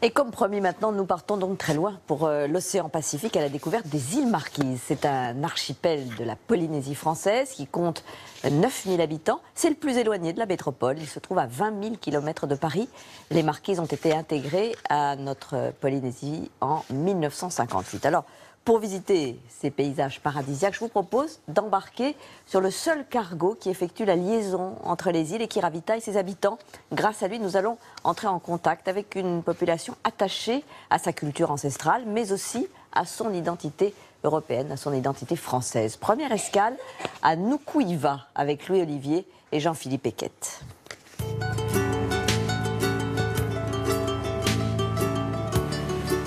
Et comme promis, maintenant, nous partons donc très loin pour l'océan Pacifique à la découverte des îles Marquises. C'est un archipel de la Polynésie française qui compte 9000 habitants. C'est le plus éloigné de la métropole. Il se trouve à 20 000 km de Paris. Les Marquises ont été intégrées à notre Polynésie en 1958. Alors, pour visiter ces paysages paradisiaques, je vous propose d'embarquer sur le seul cargo qui effectue la liaison entre les îles et qui ravitaille ses habitants. Grâce à lui, nous allons entrer en contact avec une population attachée à sa culture ancestrale, mais aussi à son identité européenne, à son identité française. Première escale à Nuku'hiva avec Louis Olivier et Jean-Philippe Eckett.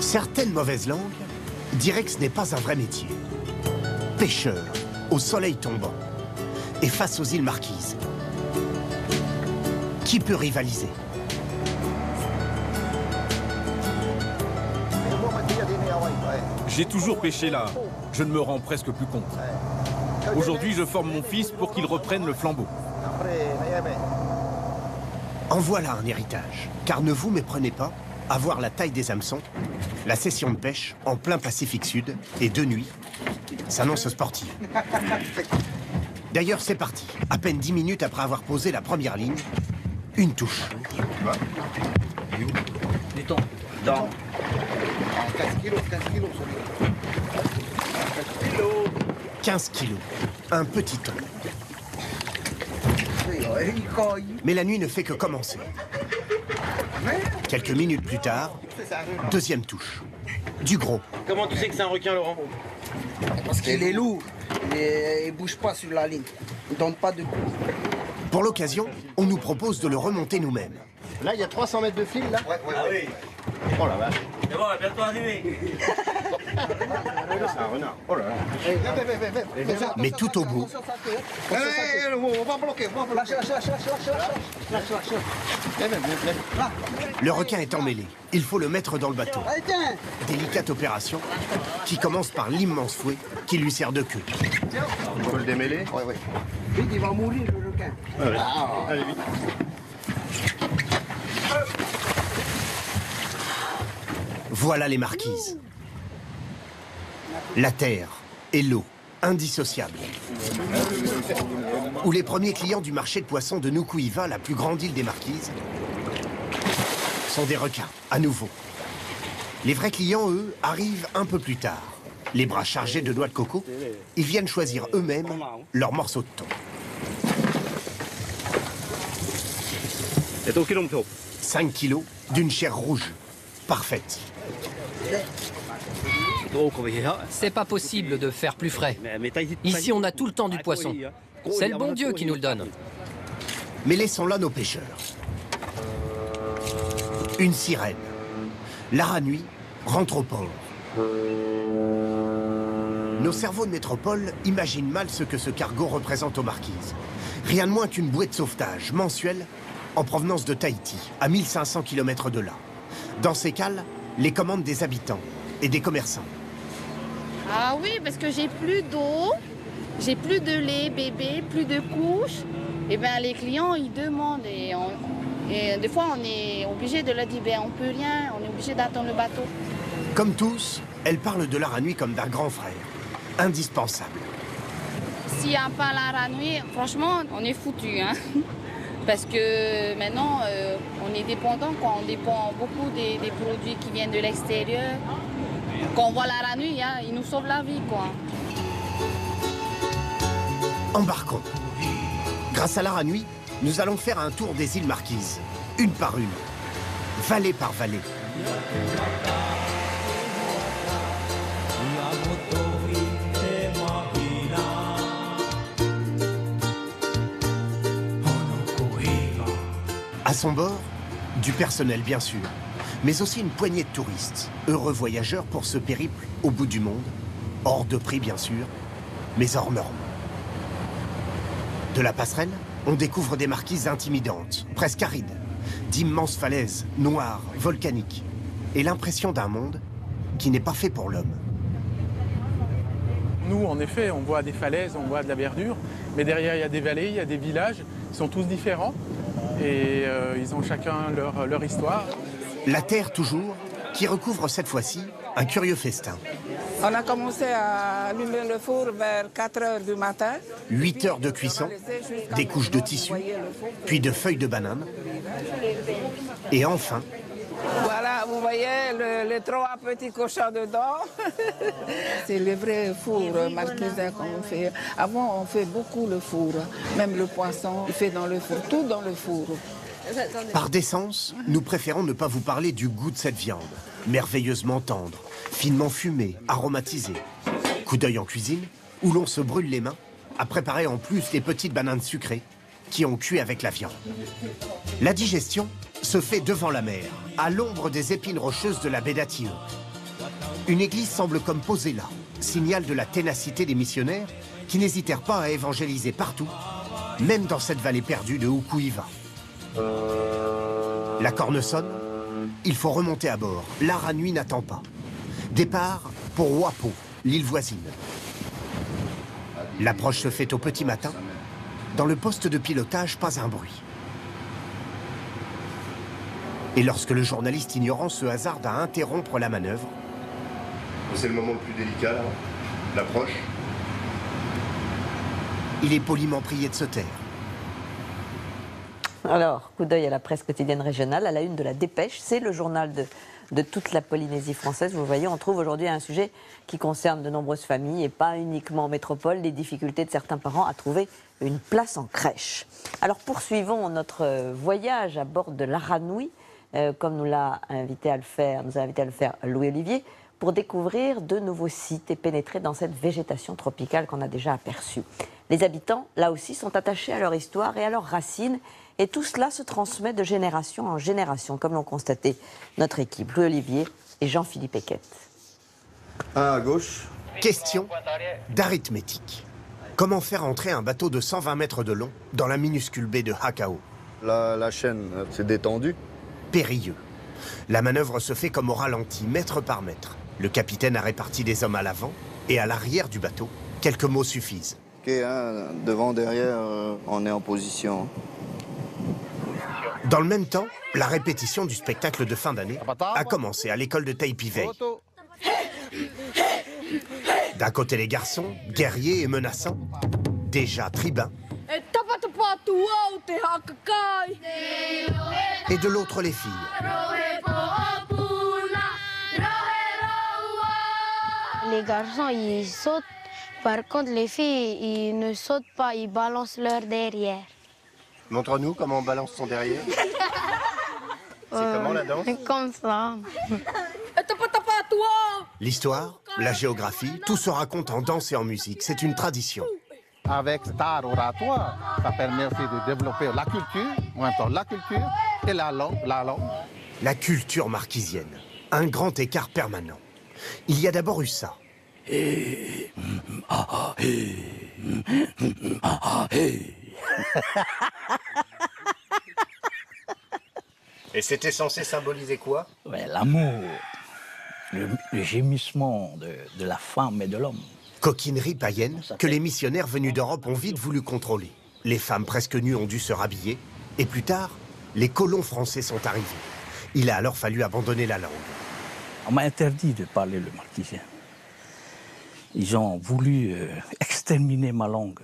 Certaines mauvaises langues diraient que ce n'est pas un vrai métier. Pêcheur, au soleil tombant, et face aux îles Marquises. Qui peut rivaliser? J'ai toujours pêché là. Je ne me rends presque plus compte. Aujourd'hui, je forme mon fils pour qu'il reprenne le flambeau. En voilà un héritage. Car ne vous méprenez pas, à voir la taille des hameçons, la session de pêche en plein Pacifique Sud et de nuit s'annonce sportive. D'ailleurs, c'est parti. À peine 10 minutes après avoir posé la première ligne, une touche. Du thon. 15 kilos. Un petit thon. Mais la nuit ne fait que commencer. Quelques minutes plus tard, deuxième touche. Du gros. Comment tu sais que c'est un requin, Laurent? Parce qu'il est lourd, il ne bouge pas sur la ligne, il ne donne pas de coup. Pour l'occasion, on nous propose de le remonter nous-mêmes. Là, il y a 300 mètres de fil, là. Ah oui. Oh la vache. C'est bon, bientôt arrivé. C'est un renard. Oh là là. Mais tout au bout, On va bloquer, lâche. le requin est emmêlé. Il faut le mettre dans le bateau. Allez, tiens. Délicate opération qui commence par l'immense fouet qui lui sert de queue. Il faut le démêler. Ouais. Vite, il va mourir, le requin. Ouais. Allez, vite. Voilà les Marquises. La terre et l'eau, indissociables. Où les premiers clients du marché de poissons de Nuku'hiva, la plus grande île des Marquises, sont des requins, à nouveau. Les vrais clients, eux, arrivent un peu plus tard. Les bras chargés de noix de coco, ils viennent choisir eux-mêmes leur morceau de thon. 5 kilos d'une chair rouge, parfaite. C'est pas possible de faire plus frais. Ici, on a tout le temps du poisson. C'est le bon Dieu qui nous le donne. Mais laissons là nos pêcheurs. Une sirène. L'Aranui rentre au port. Nos cerveaux de métropole imaginent mal ce que ce cargo représente aux Marquises. Rien de moins qu'une bouée de sauvetage mensuelle en provenance de Tahiti, à 1500 km de là. Dans ces cales, les commandes des habitants et des commerçants. Ah oui, parce que j'ai plus d'eau, j'ai plus de lait bébé, plus de couches. Et bien les clients, ils demandent et des fois on est obligé de leur dire ben, on peut rien, on est obligé d'attendre le bateau. Comme tous, elle parle de l'Aranui comme d'un grand frère, indispensable. S'il n'y a pas l'Aranui, franchement, on est foutu. Hein. Parce que maintenant, on est dépendant, quoi. On dépend beaucoup des produits qui viennent de l'extérieur. Quand on voit l'Aranui, hein, il nous sauve la vie, quoi. Embarquons. Grâce à l'Aranui, nous allons faire un tour des îles Marquises, une par une, vallée par vallée. À son bord, du personnel bien sûr, mais aussi une poignée de touristes, heureux voyageurs pour ce périple au bout du monde, hors de prix bien sûr, mais hors normes. De la passerelle, on découvre des marquises intimidantes, presque arides, d'immenses falaises, noires, volcaniques, et l'impression d'un monde qui n'est pas fait pour l'homme. Nous, en effet, on voit des falaises, on voit de la verdure, mais derrière, il y a des vallées, il y a des villages, ils sont tous différents, et ils ont chacun leur histoire. La terre toujours, qui recouvre cette fois-ci un curieux festin. On a commencé à allumer le four vers 4 h du matin. 8 heures de cuisson, des couches de tissu, puis de feuilles de banane. Et enfin... Voilà, vous voyez les 3 petits cochons dedans. C'est le vrai four marquisin qu'on fait. Avant, on fait beaucoup le four. Même le poisson, il fait dans le four, tout dans le four. Par décence, nous préférons ne pas vous parler du goût de cette viande. Merveilleusement tendre, finement fumée, aromatisée. Coup d'œil en cuisine, où l'on se brûle les mains, à préparer en plus les petites bananes sucrées qui ont cuit avec la viande. La digestion se fait devant la mer, à l'ombre des épines rocheuses de la baie d'Atillon. Une église semble comme posée là, signal de la ténacité des missionnaires qui n'hésitèrent pas à évangéliser partout, même dans cette vallée perdue de Ukuiva. La corne sonne, il faut remonter à bord. L'Aranui n'attend pas. Départ pour Wapo, l'île voisine. L'approche se fait au petit matin. Dans le poste de pilotage, pas un bruit. Et lorsque le journaliste ignorant se hasarde à interrompre la manœuvre... C'est le moment le plus délicat, là. L'approche. Il est poliment prié de se taire. Alors, coup d'œil à la presse quotidienne régionale, à la une de la Dépêche, c'est le journal de toute la Polynésie française. Vous voyez, on trouve aujourd'hui un sujet qui concerne de nombreuses familles et pas uniquement en métropole, les difficultés de certains parents à trouver une place en crèche. Alors, poursuivons notre voyage à bord de l'Aranui, comme nous a invité à le faire Louis Olivier, pour découvrir de nouveaux sites et pénétrer dans cette végétation tropicale qu'on a déjà aperçue. Les habitants, là aussi, sont attachés à leur histoire et à leurs racines. Et tout cela se transmet de génération en génération, comme l'ont constaté notre équipe, Louis Olivier et Jean-Philippe Eckett. À gauche. Question d'arithmétique. Comment faire entrer un bateau de 120 mètres de long dans la minuscule baie de Hakao? La chaîne s'est détendue. Périlleux. La manœuvre se fait comme au ralenti, mètre par mètre. Le capitaine a réparti des hommes à l'avant et à l'arrière du bateau. Quelques mots suffisent. Ok, hein, devant, derrière, on est en position. Dans le même temps, la répétition du spectacle de fin d'année a commencé à l'école de Taipei. D'un côté les garçons, guerriers et menaçants, déjà tribuns. Et de l'autre les filles. Les garçons, ils sautent. Par contre, les filles, ils ne sautent pas, ils balancent leur derrière. Montre-nous comment on balance son derrière. C'est comment la danse? Comme ça. L'histoire, la géographie, tout se raconte en danse et en musique. C'est une tradition. Avec cet art oratoire, ça permet aussi de développer la culture, en même temps la culture et la langue. La culture marquisienne, un grand écart permanent. Il y a d'abord eu ça. Et c'était censé symboliser quoi? Ouais, l'amour, le gémissement de la femme et de l'homme. Coquinerie païenne que les missionnaires venus d'Europe ont vite voulu contrôler. Les femmes presque nues ont dû se rhabiller. Et plus tard, les colons français sont arrivés. Il a alors fallu abandonner la langue. On m'a interdit de parler le marquisien. Ils ont voulu exterminer ma langue.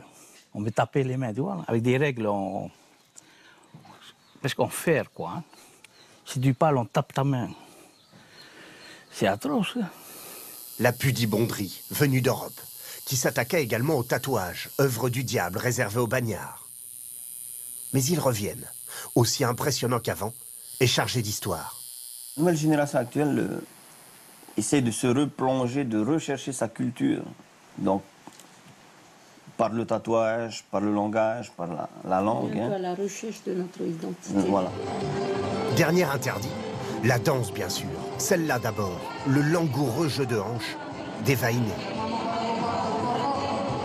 On me tapait les mains, tu vois, avec des règles presque en fer, quoi. Hein. Si tu parles, on tape ta main. C'est atroce. Hein. La pudibonderie, venue d'Europe, qui s'attaqua également au tatouage, œuvre du diable réservée aux bagnards. Mais ils reviennent, aussi impressionnants qu'avant, et chargés d'histoire. La nouvelle génération actuelle essaie de se replonger, de rechercher sa culture. Donc, par le tatouage, par le langage, par la langue. Un peu à la recherche de notre identité. Voilà. Dernier interdit, la danse bien sûr. Celle-là d'abord, le langoureux jeu de hanches des Vaïnés.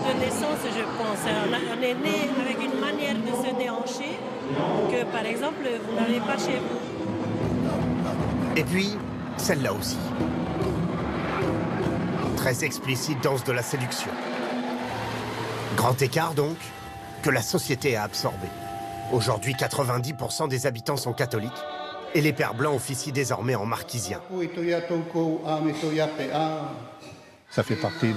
De naissance, je pense. On est né avec une manière de se déhancher que, par exemple, vous n'avez pas chez vous. Et puis, celle-là aussi. Très explicite danse de la séduction. Grand écart donc, que la société a absorbé. Aujourd'hui, 90% des habitants sont catholiques Et les pères blancs officient désormais en marquisien. Ça fait partie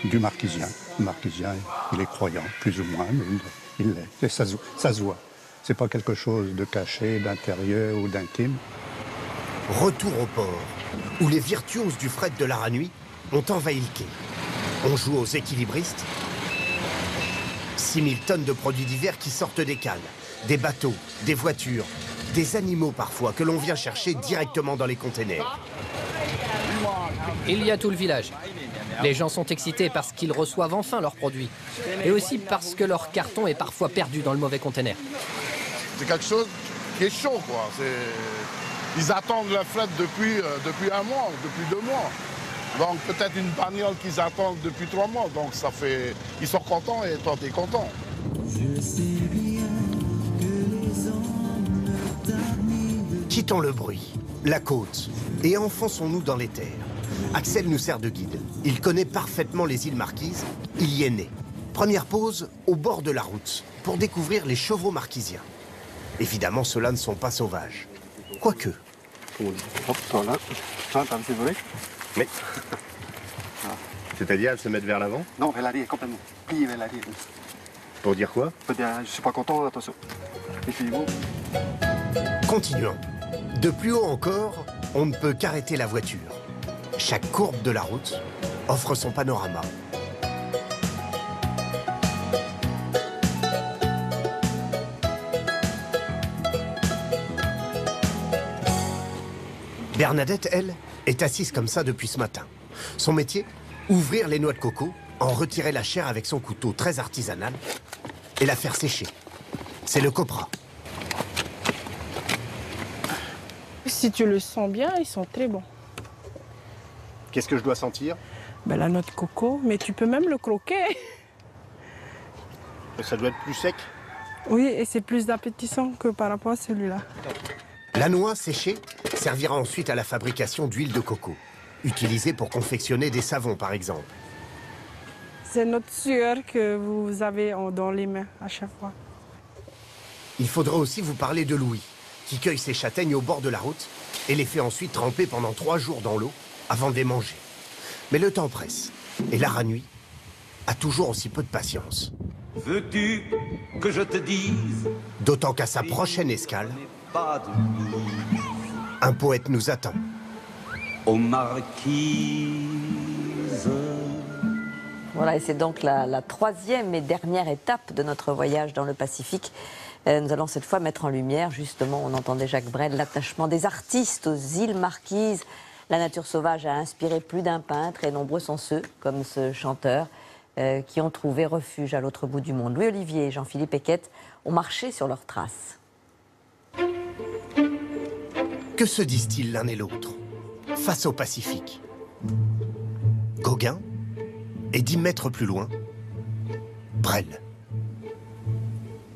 du marquisien. Le marquisien, il est croyant, plus ou moins, mais il l'est. Et ça se voit. C'est pas quelque chose de caché, d'intérieur ou d'intime. Retour au port, où les virtuoses du fret de la Ranuy ont envahi le quai. On joue aux équilibristes. 6000 tonnes de produits divers qui sortent des cales, des bateaux, des voitures, des animaux parfois que l'on vient chercher directement dans les containers. Il y a tout le village. Les gens sont excités parce qu'ils reçoivent enfin leurs produits. Et aussi parce que leur carton est parfois perdu dans le mauvais container. C'est quelque chose qui est chaud, quoi. Ils attendent le fret depuis un mois, depuis 2 mois. Donc peut-être une bagnole qu'ils attendent depuis 3 mois. Donc ça fait... Ils sont contents et toi t'es content. Quittons le bruit, la côte, et enfonçons-nous dans les terres. Axel nous sert de guide. Il connaît parfaitement les îles Marquises. Il y est né. Première pause, au bord de la route, pour découvrir les chevaux marquisiens. Évidemment, ceux-là ne sont pas sauvages. Quoique. Hop, toi là. Ah, t'as un petit bruit? Oui. C'est-à-dire, elles se mettent vers l'avant? Non, vers l'arrière, complètement. Plier vers l'arrière. Pour dire quoi? Pour dire, je suis pas content, attention. Méfiez-vous. Continuons. De plus haut encore, on ne peut qu'arrêter la voiture. Chaque courbe de la route offre son panorama. Bernadette, elle, est assise comme ça depuis ce matin. Son métier, ouvrir les noix de coco, en retirer la chair avec son couteau très artisanal et la faire sécher. C'est le copra. Si tu le sens bien, ils sont très bons. Qu'est-ce que je dois sentir? Ben, la noix de coco, mais tu peux même le croquer. Ça doit être plus sec? Oui, et c'est plus appétissant que par rapport à celui-là. La noix séchée servira ensuite à la fabrication d'huile de coco, utilisée pour confectionner des savons par exemple. C'est notre sueur que vous avez dans les mains à chaque fois. Il faudra aussi vous parler de Louis, qui cueille ses châtaignes au bord de la route et les fait ensuite tremper pendant 3 jours dans l'eau avant de les manger. Mais le temps presse, et la Ranuy a toujours aussi peu de patience. Veux-tu que je te dise? D'autant qu'à sa prochaine escale, un poète nous attend. Aux marquises. Voilà, et c'est donc la 3e et dernière étape de notre voyage dans le Pacifique. Nous allons cette fois mettre en lumière, justement, on entendait Jacques Brel, l'attachement des artistes aux îles Marquises. La nature sauvage a inspiré plus d'un peintre et nombreux sont ceux, comme ce chanteur, qui ont trouvé refuge à l'autre bout du monde. Louis-Olivier et Jean-Philippe Eckett ont marché sur leurs traces. Que se disent-ils l'un et l'autre face au Pacifique? Gauguin, et 10 mètres plus loin, Brel.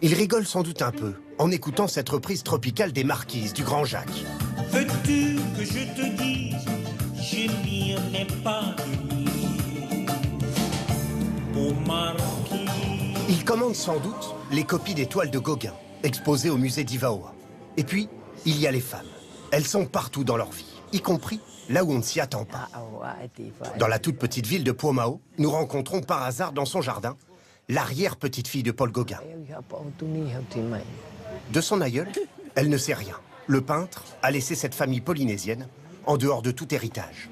Ils rigolent sans doute un peu en écoutant cette reprise tropicale des Marquises du Grand Jacques. Veux-tu que je te dise, je n'y ai pas de nuit aux Marquises. Ils commandent sans doute les copies des toiles de Gauguin, exposées au musée d'Ivaoa. Et puis, il y a les femmes. Elles sont partout dans leur vie, y compris là où on ne s'y attend pas. Dans la toute petite ville de Puomao, nous rencontrons par hasard dans son jardin l'arrière-petite-fille de Paul Gauguin. De son aïeul, elle ne sait rien. Le peintre a laissé cette famille polynésienne en dehors de tout héritage.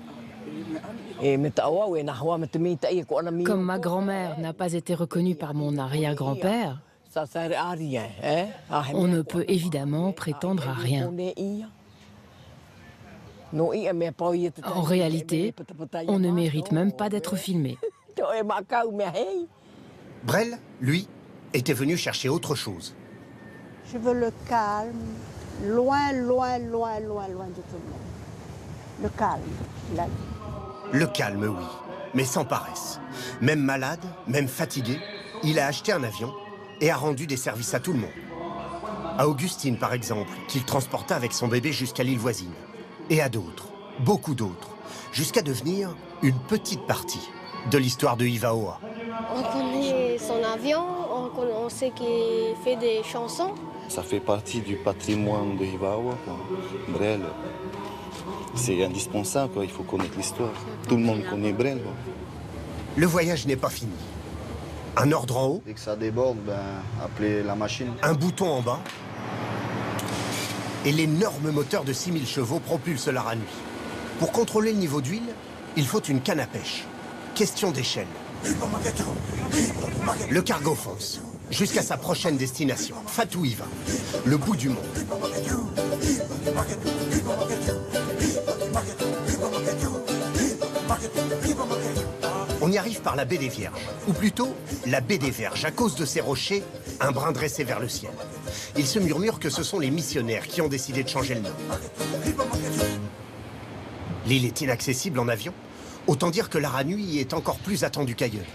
Comme ma grand-mère n'a pas été reconnue par mon arrière-grand-père, on ne peut évidemment prétendre à rien. En réalité, on ne mérite même pas d'être filmé. Brel, lui, était venu chercher autre chose. Je veux le calme, loin, loin, loin, loin, loin de tout le monde. Le calme, la vie. Le calme, oui, mais sans paresse. Même malade, même fatigué, il a acheté un avion et a rendu des services à tout le monde. À Augustine, par exemple, qu'il transporta avec son bébé jusqu'à l'île voisine. Et à d'autres, beaucoup d'autres, jusqu'à devenir une petite partie de l'histoire de Ivaoa. On connaît son avion, on sait qu'il fait des chansons, Ça fait partie du patrimoine de Ivaoa. Brel, c'est indispensable, quoi. Il faut connaître l'histoire. Tout le monde connaît Brel. Quoi. Le voyage n'est pas fini. Un ordre en haut. Dès que ça déborde, appelez la machine. Un bouton en bas. Et l'énorme moteur de 6000 chevaux propulse l'Aranui. Pour contrôler le niveau d'huile, il faut une canne à pêche. Question d'échelle. Le cargo fonce, jusqu'à sa prochaine destination, Fatou Iva, le bout du monde. On y arrive par la baie des Vierges, ou plutôt la baie des Verges, à cause de ces rochers, un brin dressé vers le ciel. Il se murmure que ce sont les missionnaires qui ont décidé de changer le nom. L'île est inaccessible en avion. Autant dire que l'Aranui est encore plus attendu qu'ailleurs.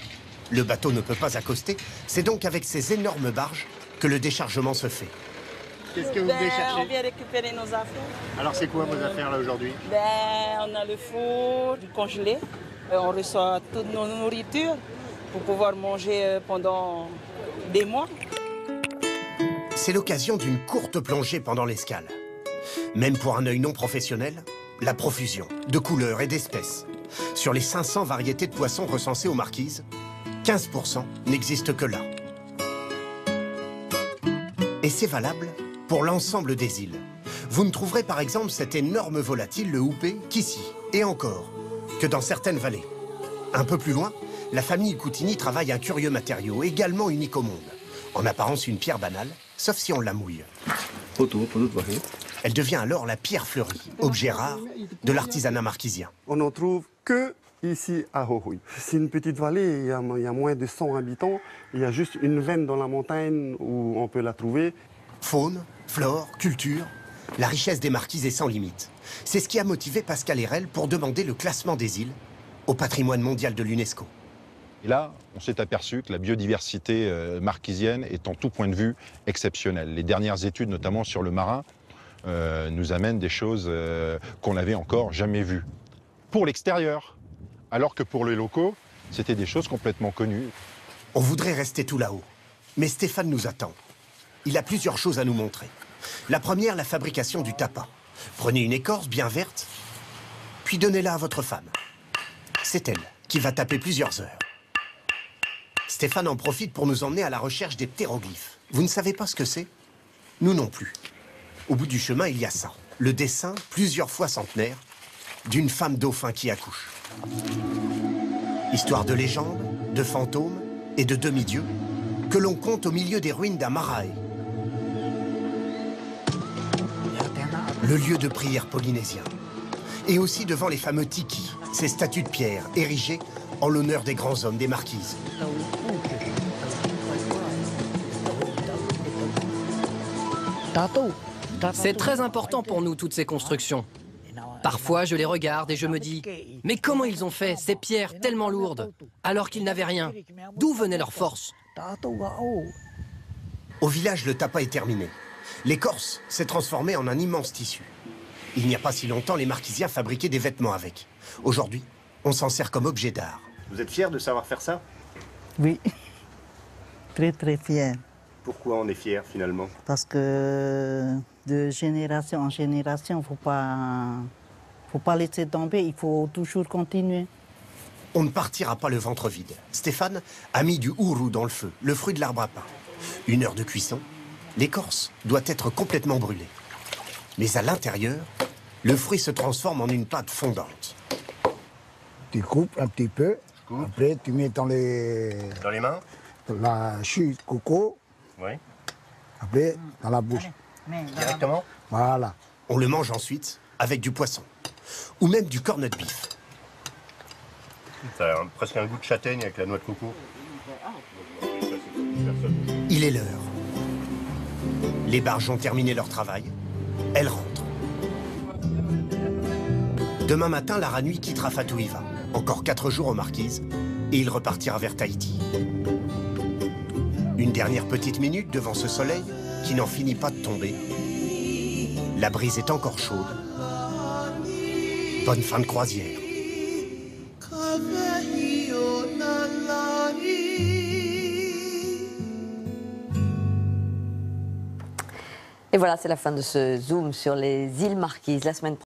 Le bateau ne peut pas accoster, c'est donc avec ces énormes barges que le déchargement se fait. Qu'est-ce que vous venez chercher? On vient récupérer nos affaires. Alors c'est quoi vos affaires là aujourd'hui? On a le four, du congelé. On reçoit toute nos nourritures pour pouvoir manger pendant des mois. C'est l'occasion d'une courte plongée pendant l'escale. Même pour un œil non professionnel, la profusion de couleurs et d'espèces. Sur les 500 variétés de poissons recensées aux Marquises, 15% n'existent que là. Et c'est valable pour l'ensemble des îles. Vous ne trouverez par exemple cet énorme volatile, le houpé, qu'ici, et encore, que dans certaines vallées. Un peu plus loin, la famille Coutini travaille un curieux matériau, également unique au monde. En apparence une pierre banale, sauf si on la mouille. Elle devient alors la pierre fleurie, objet rare de l'artisanat marquisien. On n'en trouve que ici à Hohoi. C'est une petite vallée, il y a moins de 100 habitants. Il y a juste une veine dans la montagne où on peut la trouver. Faune, flore, culture, la richesse des Marquises est sans limite. C'est ce qui a motivé Pascal Hérel pour demander le classement des îles au patrimoine mondial de l'UNESCO. Et là, on s'est aperçu que la biodiversité marquisienne est en tout point de vue exceptionnelle. Les dernières études, notamment sur le marin, nous amènent des choses qu'on n'avait encore jamais vues. Pour l'extérieur, alors que pour les locaux, c'était des choses complètement connues. On voudrait rester tout là-haut, mais Stéphane nous attend. Il a plusieurs choses à nous montrer. La première, la fabrication du tapa. Prenez une écorce bien verte, puis donnez-la à votre femme. C'est elle qui va taper plusieurs heures. Stéphane en profite pour nous emmener à la recherche des ptéroglyphes. Vous ne savez pas ce que c'est? Nous non plus. Au bout du chemin, il y a ça. Le dessin, plusieurs fois centenaire, d'une femme dauphin qui accouche. Histoire de légende, de fantômes et de demi-dieux que l'on compte au milieu des ruines d'Amarae. Le lieu de prière polynésien. Et aussi devant les fameux tikis, ces statues de pierre érigées en l'honneur des grands hommes des Marquises. C'est très important pour nous, toutes ces constructions. Parfois, je les regarde et je me dis, mais comment ils ont fait ces pierres tellement lourdes, alors qu'ils n'avaient rien? D'où venait leur force? Au village, le tapa est terminé. L'écorce s'est transformée en un immense tissu. Il n'y a pas si longtemps, les Marquisiens fabriquaient des vêtements avec. Aujourd'hui, on s'en sert comme objet d'art. Vous êtes fier de savoir faire ça? Oui, très très fier. Pourquoi on est fier finalement? Parce que de génération en génération, faut pas laisser tomber, il faut toujours continuer. On ne partira pas le ventre vide. Stéphane a mis du ourou dans le feu, le fruit de l'arbre à pain. 1 heure de cuisson, l'écorce doit être complètement brûlée. Mais à l'intérieur, le fruit se transforme en une pâte fondante. Tu coupes un petit peu, après tu mets dans les... Dans les mains? La chute de coco, Oui. après dans la bouche. Directement? Voilà. On le mange ensuite avec du poisson, ou même du corned beef. Ça a presque un goût de châtaigne avec la noix de coco. Il est l'heure. Les barges ont terminé leur travail. Elles rentrent. Demain matin, l'Aranui quittera Fatou Iva. Encore 4 jours aux Marquises, et il repartira vers Tahiti. Une dernière petite minute devant ce soleil qui n'en finit pas de tomber. La brise est encore chaude. Bonne fin de croisière. voilà, c'est la fin de ce zoom sur les îles Marquises. La semaine